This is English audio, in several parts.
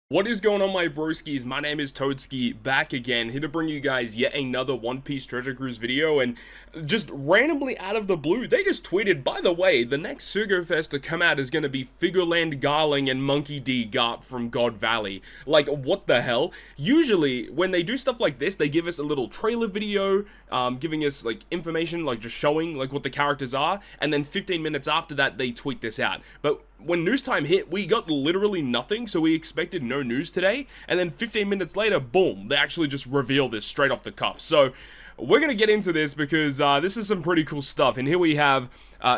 What is going on, my broskiis? My name is Toadski, back again, here to bring you guys yet another One Piece Treasure Cruise video. And just randomly out of the blue, they just tweeted, by the way, the next Sugofest to come out is going to be FIGURLAND GARLING and Monkey D. Garp from God Valley. Like, what the hell? Usually, when they do stuff like this, they give us a little trailer video, giving us, like, information, like, just showing, like, what the characters are, and then 15 minutes after that, they tweet this out. But when news time hit, we got literally nothing, so we expected no news today, and then 15 minutes later, boom, they actually just reveal this straight off the cuff. So we're going to get into this because this is some pretty cool stuff. And here we have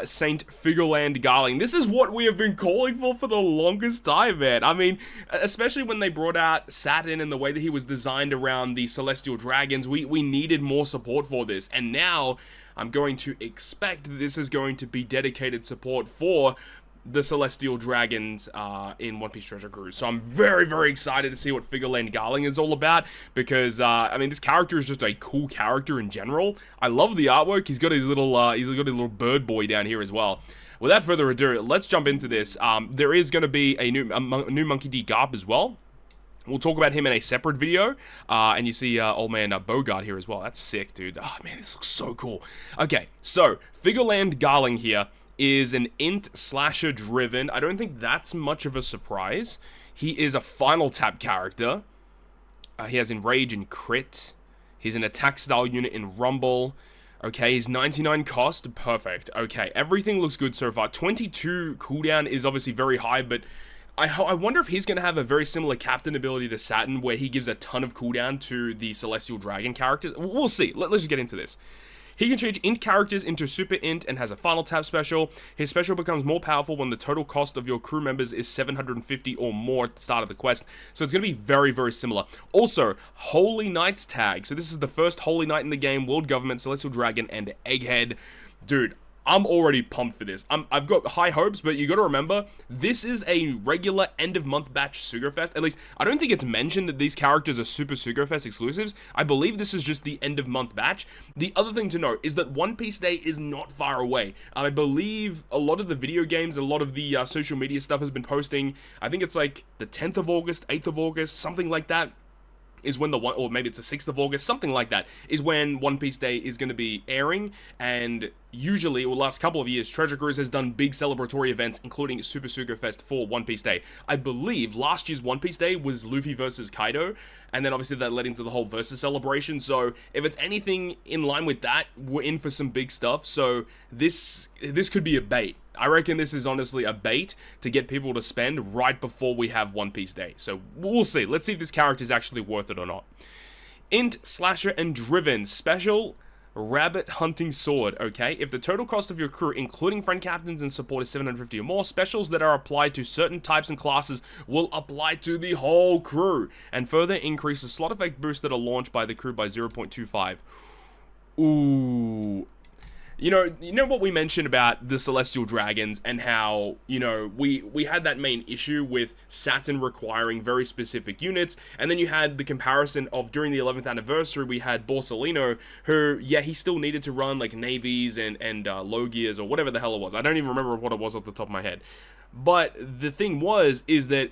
Saint FIGURLAND Garling. This is what we have been calling for the longest time, man. I mean, especially when they brought out Saturn and the way that he was designed around the Celestial Dragons, we needed more support for this. And now I'm going to expect that this is going to be dedicated support for the Celestial Dragons in One Piece Treasure Cruise. So I'm very, very excited to see what FIGURLAND Garling is all about, because I mean, this character is just a cool character in general. I love the artwork. He's got his little bird boy down here as well. Without further ado, let's jump into this. There is going to be a new Monkey D. Garp as well. We'll talk about him in a separate video, and you see old man Bogart here as well. That's sick, dude. Oh man, this looks so cool. Okay, so FIGURLAND Garling here is an int slasher driven. I don't think that's much of a surprise. He is a final tap character. He has enrage and crit. He's an attack style unit in rumble. Okay, he's 99 cost. Perfect. Okay, everything looks good so far. 22 cooldown is obviously very high, but I wonder if he's going to have a very similar captain ability to Saturn, where he gives a ton of cooldown to the Celestial Dragon characters. We'll see. Let's just get into this. He can change int characters into super int and has a final tap special. His special becomes more powerful when the total cost of your crew members is 750 or more at the start of the quest. So it's going to be very, very similar. Also, Holy Knight's tag. So this is the first Holy Knight in the game, World Government, Celestial Dragon, and Egghead. Dude, I'm already pumped for this. I've got high hopes, but you got to remember, this is a regular end-of-month batch Sugofest. At least, I don't think it's mentioned that these characters are Super Sugofest exclusives. I believe this is just the end-of-month batch. The other thing to note is that One Piece Day is not far away. I believe a lot of the video games, a lot of the social media stuff has been posting. I think it's like the 10th of August, 8th of August, something like that, is when or maybe it's the 6th of August, something like that, is when One Piece Day is going to be airing. And usually, or the last couple of years, Treasure Cruise has done big celebratory events, including Super Sugofest for One Piece Day. I believe last year's One Piece Day was Luffy versus Kaido, and then obviously that led into the whole versus celebration. So if it's anything in line with that, we're in for some big stuff. So this could be a bait. I reckon this is honestly a bait to get people to spend right before we have One Piece Day. So we'll see. Let's see if this character is actually worth it or not. Int, Slasher, and Driven. Special Rabbit Hunting Sword. Okay, if the total cost of your crew, including friend captains and support, is 750 or more, specials that are applied to certain types and classes will apply to the whole crew, and further increase the slot effect boosts that are launched by the crew by 0.25. Ooh. You know what we mentioned about the Celestial Dragons and how, we had that main issue with Saturn requiring very specific units, and then you had the comparison of during the 11th anniversary, we had Borsalino, who, yeah, he still needed to run, like, navies and low gears or whatever the hell it was. I don't even remember what it was off the top of my head. But the thing is that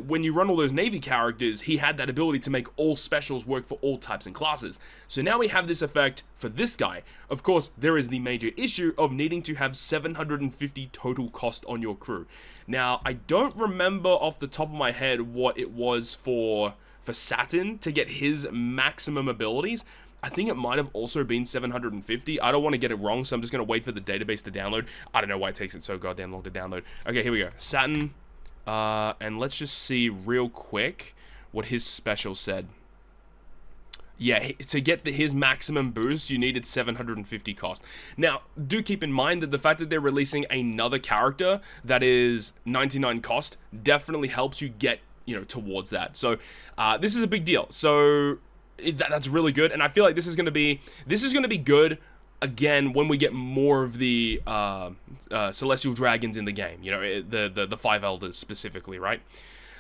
when you run all those Navy characters, he had that ability to make all specials work for all types and classes. So now we have this effect for this guy. Of course, there is the major issue of needing to have 750 total cost on your crew. Now, I don't remember off the top of my head what it was for Saturn to get his maximum abilities. I think it might have also been 750. I don't want to get it wrong, so I'm just going to wait for the database to download. I don't know why it takes it so goddamn long to download. Okay, here we go. Saturn. And let's just see real quick what his special said. Yeah, to get his maximum boost, you needed 750 cost. Now, do keep in mind that the fact that they're releasing another character that is 99 cost definitely helps you get, towards that. So, this is a big deal. So, that's really good. And I feel like this is going to be good again when we get more of the Celestial Dragons in the game, the Five Elders specifically, right?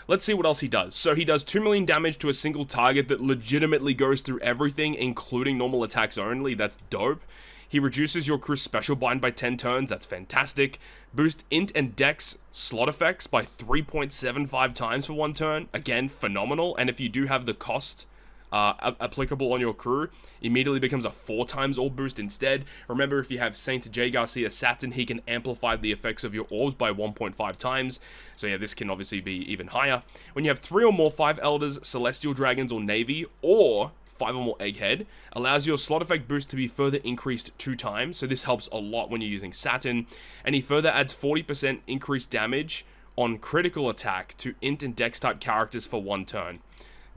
Let's see what else he does. So he does 2 million damage to a single target that legitimately goes through everything, including normal attacks only. That's dope. He reduces your crew's special bind by 10 turns. That's fantastic. Boost int and dex slot effects by 3.75 times for 1 turn. Again, phenomenal. And if you do have the cost applicable on your crew, immediately becomes a 4 times orb boost instead. Remember, if you have Saint J. Garcia Satin, he can amplify the effects of your orbs by 1.5 times. So yeah, this can obviously be even higher. When you have 3 or more 5 Elders, Celestial Dragons, or Navy, or 5 or more Egghead, allows your slot effect boost to be further increased 2 times. So this helps a lot when you're using Satin. And he further adds 40% increased damage on critical attack to int and dex type characters for 1 turn.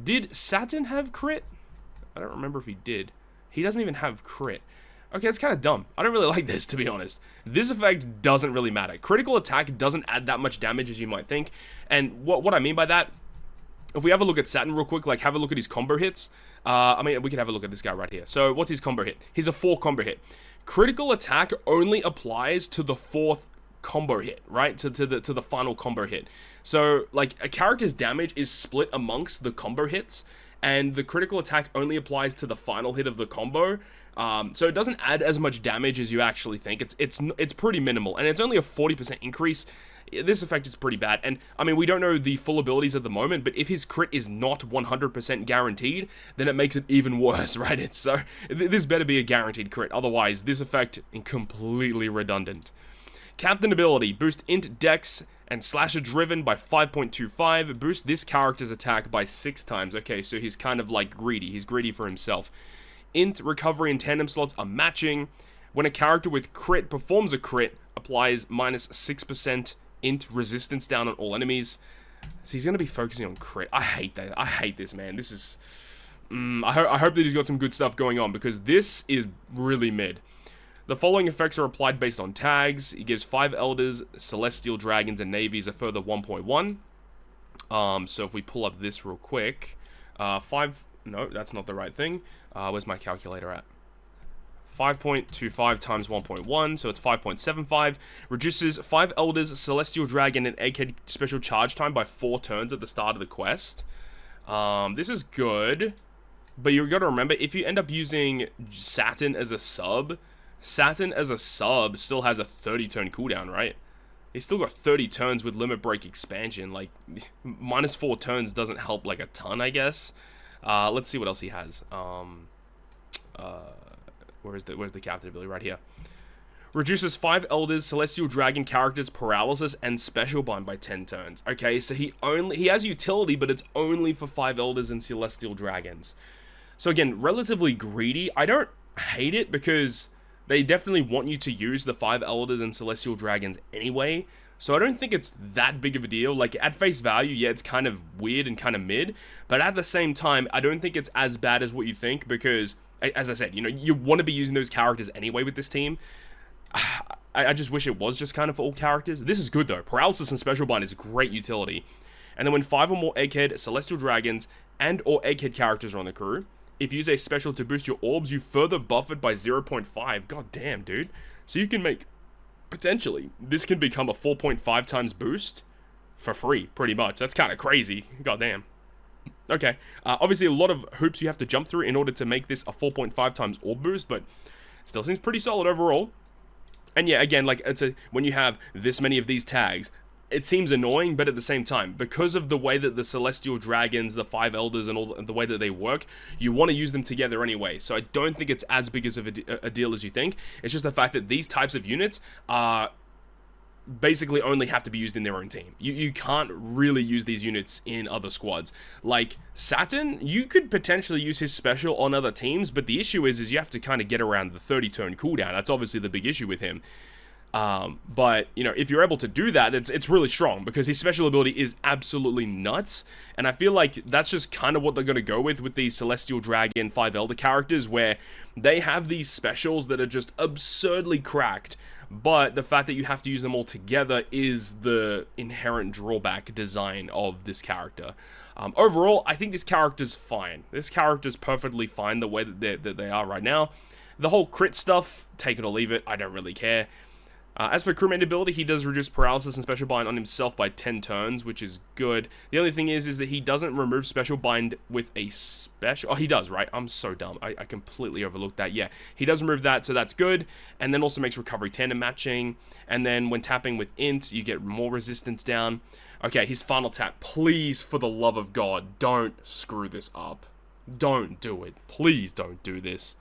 Did Satin have crit? I don't remember if he did. He doesn't even have crit. Okay, that's kind of dumb. I don't really like this, to be honest. This effect doesn't really matter. Critical attack doesn't add that much damage as you might think. And what I mean by that, if we have a look at Satin real quick, like have a look at his combo hits. I mean, we can have a look at this guy right here. So what's his combo hit? He's a 4 combo hit. Critical attack only applies to the 4th combo hit, right? To the final combo hit. So like a character's damage is split amongst the combo hits, and the critical attack only applies to the final hit of the combo. So it doesn't add as much damage as you actually think. It's pretty minimal, and it's only a 40% increase. This effect is pretty bad, and I mean, we don't know the full abilities at the moment, but if his crit is not 100% guaranteed, then it makes it even worse, right? This better be a guaranteed crit, otherwise this effect is completely redundant. Captain ability, boost int dex and slasher driven by 5.25, boost this character's attack by 6 times. Okay, so he's kind of like greedy. He's greedy for himself. Int, recovery, and tandem slots are matching. When a character with crit performs a crit, applies minus 6% int resistance down on all enemies. So he's going to be focusing on crit. I hate that. I hate this, man. This is... I hope that he's got some good stuff going on, because this is really mid. The following effects are applied based on tags. He gives 5 Elders, Celestial Dragons, and Navies a further 1.1. So if we pull up this real quick, 5... No, that's not the right thing. Where's my calculator at? 5.25 times 1.1, so it's 5.75. Reduces 5 Elders, Celestial Dragon, and Egghead special charge time by 4 turns at the start of the quest. This is good, but you got to remember, if you end up using Satin as a sub still has a 30-turn cooldown, right? He's still got 30 turns with Limit Break expansion. Like, minus 4 turns doesn't help like a ton, I guess. Let's see what else he has. Where's the captain ability? Right here. Reduces 5 Elders, Celestial Dragon characters paralysis and special bind by 10 turns. Okay, so he has utility, but it's only for 5 Elders and Celestial Dragons. So again, relatively greedy. I don't hate it, because they definitely want you to use the 5 Elders and Celestial Dragons anyway. So I don't think it's that big of a deal. Like, at face value, yeah, it's kind of weird and kind of mid. But at the same time, I don't think it's as bad as what you think, because, as I said, you know, you want to be using those characters anyway with this team. I just wish it was just kind of for all characters. This is good, though. Paralysis and Special Bind is great utility. And then when 5 or more Egghead, Celestial Dragons, and or Egghead characters are on the crew, if you use a special to boost your orbs, you further buff it by 0.5. God damn, dude. So you can make... Potentially, this can become a 4.5 times boost for free, pretty much. That's kind of crazy. Goddamn. Okay, obviously a lot of hoops you have to jump through in order to make this a 4.5 times orb boost, but still seems pretty solid overall. And yeah, again, like, when you have this many of these tags, it seems annoying, but at the same time, because of the way that the Celestial Dragons, the 5 Elders, and all the way that they work, you want to use them together anyway. So I don't think it's as big as of a deal as you think. It's just the fact that these types of units are basically only have to be used in their own team. You can't really use these units in other squads. Like Satin, you could potentially use his special on other teams, but the issue is you have to kind of get around the 30-turn cooldown. That's obviously the big issue with him. But, you know, if you're able to do that, it's really strong, because his special ability is absolutely nuts, and I feel like that's just kind of what they're going to go with these Celestial Dragon 5 Elder characters, where they have these specials that are just absurdly cracked, but the fact that you have to use them all together is the inherent drawback design of this character. Overall, I think this character's fine. This character's perfectly fine the way that they are right now. The whole crit stuff, take it or leave it, I don't really care. As for crewmate ability, he does reduce paralysis and special bind on himself by 10 turns, which is good. The only thing is that he doesn't remove special bind with a special... Oh, he does, right? I'm so dumb. I completely overlooked that. Yeah, he does remove that, so that's good. And then also makes recovery tandem matching. And then when tapping with int, you get more resistance down. Okay, his final tap. Please, for the love of God, don't screw this up. Don't do it. Please don't do this.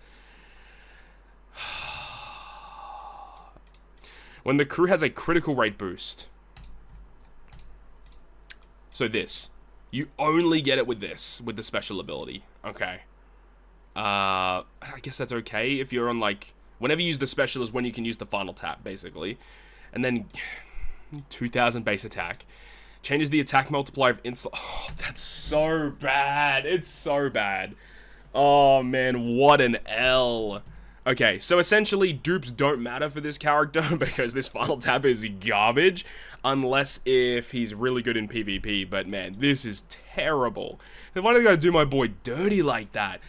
When the crew has a critical rate boost. So this. You only get it with this, with the special ability. Okay. I guess that's okay if you're on, like... Whenever you use the special is when you can use the final tap, basically. And then... 2000 base attack. Changes the attack multiplier of insult. Oh, that's so bad. It's so bad. Oh, man. What an L. Okay, so essentially, dupes don't matter for this character because this final tap is garbage, unless if he's really good in PvP, but man, this is terrible. Why do they gotta do my boy dirty like that?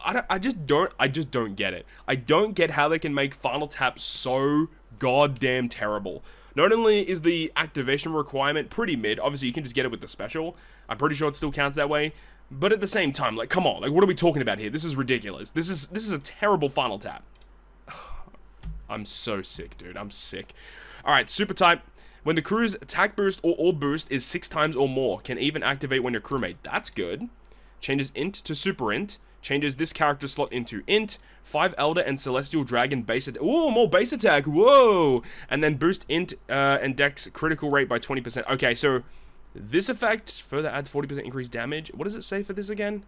I just don't get it. I don't get how they can make final tap so goddamn terrible. Not only is the activation requirement pretty mid, obviously you can just get it with the special, I'm pretty sure it still counts that way, but at the same time, like, come on, like, what are we talking about here? This is ridiculous. This is a terrible final tap. I'm so sick, dude. I'm sick. Alright, super type. When the crew's attack boost or orb boost is 6 times or more, can even activate when your crewmate. That's good. Changes int to super int. Changes this character slot into int. 5 Elder and Celestial Dragon base attack. Ooh, more base attack. Whoa! And then boost int and dex critical rate by 20%. Okay, so... This effect further adds 40% increased damage. What does it say for this again?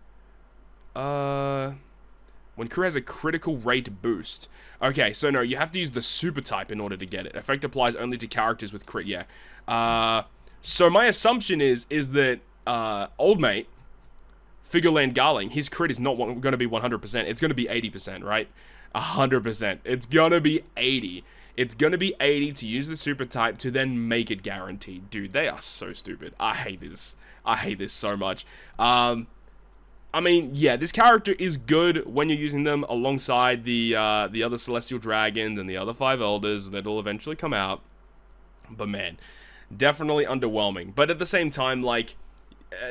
When crew has a critical rate boost. Okay, so no, you have to use the super type in order to get it. Effect applies only to characters with crit, yeah. So my assumption is that, old mate, FIGURLAND GARLING, his crit is not going to be 100%. It's going to be 80%, right? 100%. It's going to be 80. It's going to be 80 to use the super type to then make it guaranteed. Dude, they are so stupid. I hate this. I hate this so much. I mean, yeah, this character is good when you're using them alongside the other Celestial Dragons and the other 5 Elders that'll eventually come out. But man, definitely underwhelming. But at the same time, like,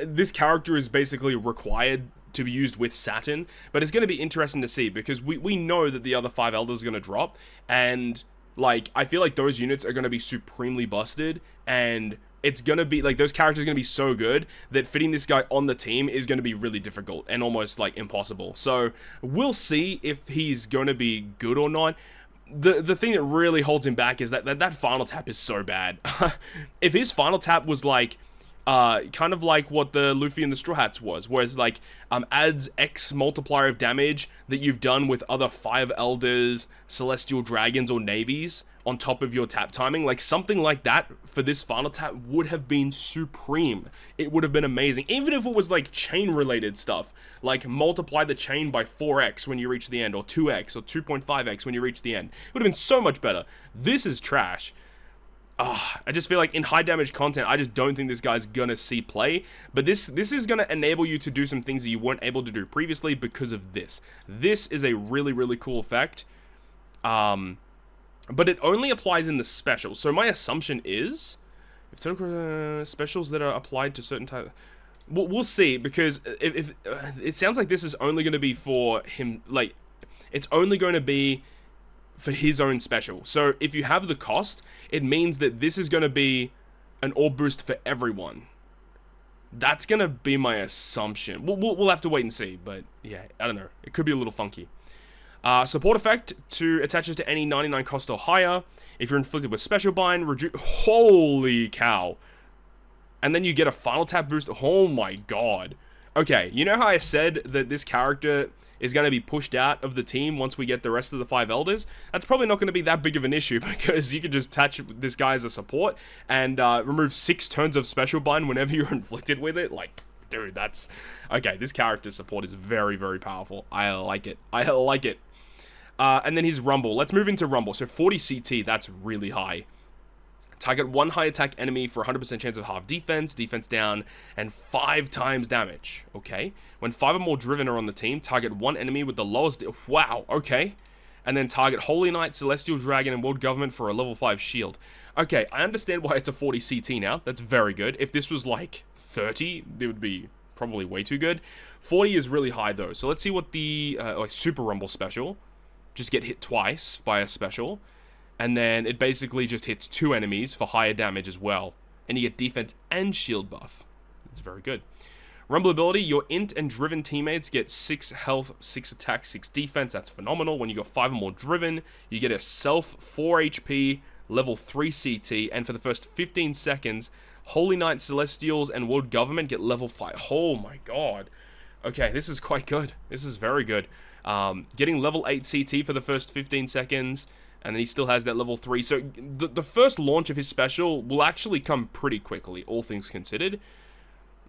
this character is basically required to be used with Saturn. But it's going to be interesting to see because we know that the other 5 Elders are going to drop. And... like, I feel like those units are going to be supremely busted, and it's going to be, like, those characters are going to be so good that fitting this guy on the team is going to be really difficult and almost, like, impossible. So, we'll see if he's going to be good or not. The thing that really holds him back is that final tap is so bad. If his final tap was, like, kind of like what the Luffy and the Straw Hats was, whereas like adds X multiplier of damage that you've done with other 5 Elders, Celestial Dragons, or Navies on top of your tap timing, like something like that for this final tap would have been supreme. It would have been amazing, even if it was like chain related stuff, like multiply the chain by 4x when you reach the end, or 2x, or 2.5x when you reach the end. It would have been so much better. This is trash. I just feel like in high damage content, I just don't think this guy's gonna see play. But this is gonna enable you to do some things that you weren't able to do previously because of this. This is a really, really cool effect. But it only applies in the special. So my assumption is, if specials that are applied to certain type, we'll see, because if it sounds like this is only going to be for him, like it's only going to be for his own special. So if you have the cost, it means that this is going to be an orb boost for everyone. That's going to be my assumption. We'll have to wait and see, but yeah, I don't know. It could be a little funky. Support effect to attaches to any 99 cost or higher. If you're inflicted with special bind, reduce. Holy cow. And then you get a final tap boost. Oh my god. Okay, you know how I said that this character is going to be pushed out of the team once we get the rest of the 5 Elders? That's probably not going to be that big of an issue, because you can just attach this guy as a support and remove 6 turns of special bind whenever you're inflicted with it. Like, dude, that's... Okay, this character's support is very, very powerful. I like it. I like it. And then his Rumble. Let's move into Rumble. So 40 CT, that's really high. Target 1 high attack enemy for 100% chance of half defense, defense down, and 5 times damage. Okay. When 5 or more driven are on the team, target 1 enemy with the lowest... Wow, okay. and then target Holy Knight, Celestial Dragon, and World Government for a level 5 shield. Okay, I understand why it's a 40 CT now. That's very good. If this was like 30, it would be probably way too good. 40 is really high though. So let's see what the like Super Rumble special. Just get hit twice by a special. And then it basically just hits 2 enemies for higher damage as well. And you get defense and shield buff. That's very good. Rumble ability, your int and driven teammates get 6 health, 6 attack, 6 defense. That's phenomenal. When you got 5 or more driven, you get a self 4 HP, level 3 CT, and for the first 15 seconds, Holy Knight, Celestials, and World Government get level 5. Oh my god. Okay, this is quite good. This is very good. Getting level 8 CT for the first 15 seconds, and then he still has that level 3. So the first launch of his special will actually come pretty quickly, all things considered.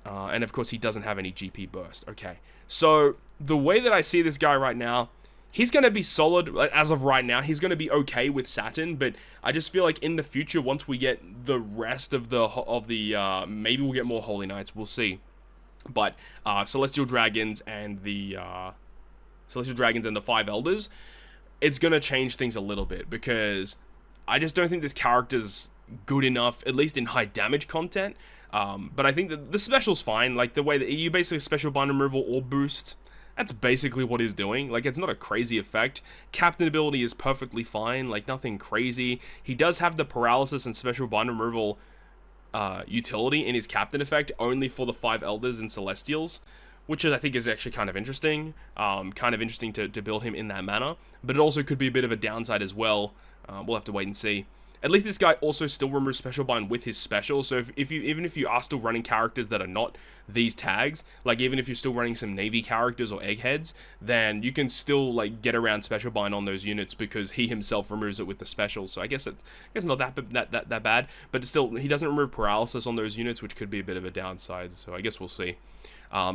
And of course, he doesn't have any GP burst. Okay, so the way that I see this guy right now, he's going to be solid. As of right now, he's going to be okay with Saturn, but I just feel like in the future, once we get the rest of the maybe we'll get more Holy Knights, we'll see. But Celestial Dragons and the 5 Elders, it's going to change things a little bit, because I just don't think this character's good enough, at least in high damage content. But I think that the special's fine. Like, the way that you basically special bind removal or boost, that's basically what he's doing. Like, it's not a crazy effect. Captain ability is perfectly fine, like nothing crazy. He does have the paralysis and special bind removal utility in his captain effect only for the 5 Elders and Celestials, which I think is actually kind of interesting. To build him in that manner. But it also could be a bit of a downside as well. We'll have to wait and see. At least this guy also still removes special bind with his special, so even if you are still running characters that are not these tags, like even if you're still running some Navy characters or Eggheads, then you can still like get around special bind on those units because he himself removes it with the special. So I guess it's not that bad, but still he doesn't remove paralysis on those units, which could be a bit of a downside. So I guess we'll see.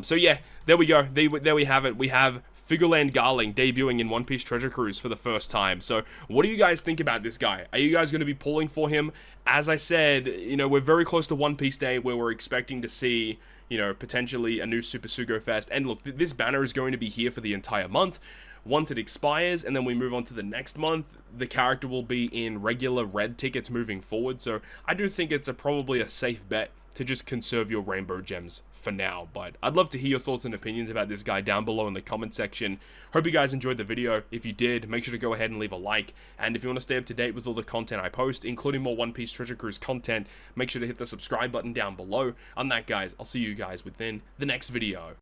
So yeah, there we go. There we have it. We have FIGURLAND GARLING debuting in One Piece Treasure Cruise for the first time. So what do you guys think about this guy? Are you guys going to be pulling for him? As I said, you know, we're very close to One Piece Day, where we're expecting to see, you know, potentially a new Super Sugo Fest. And look, this banner is going to be here for the entire month. Once it expires and then we move on to the next month, the character will be in regular red tickets moving forward. So I do think it's probably a safe bet to just conserve your rainbow gems for now. But I'd love to hear your thoughts and opinions about this guy down below in the comment section. Hope you guys enjoyed the video. If you did, make sure to go ahead and leave a like. And if you want to stay up to date with all the content I post, including more One Piece Treasure Cruise content, make sure to hit the subscribe button down below. On that, guys, I'll see you guys within the next video.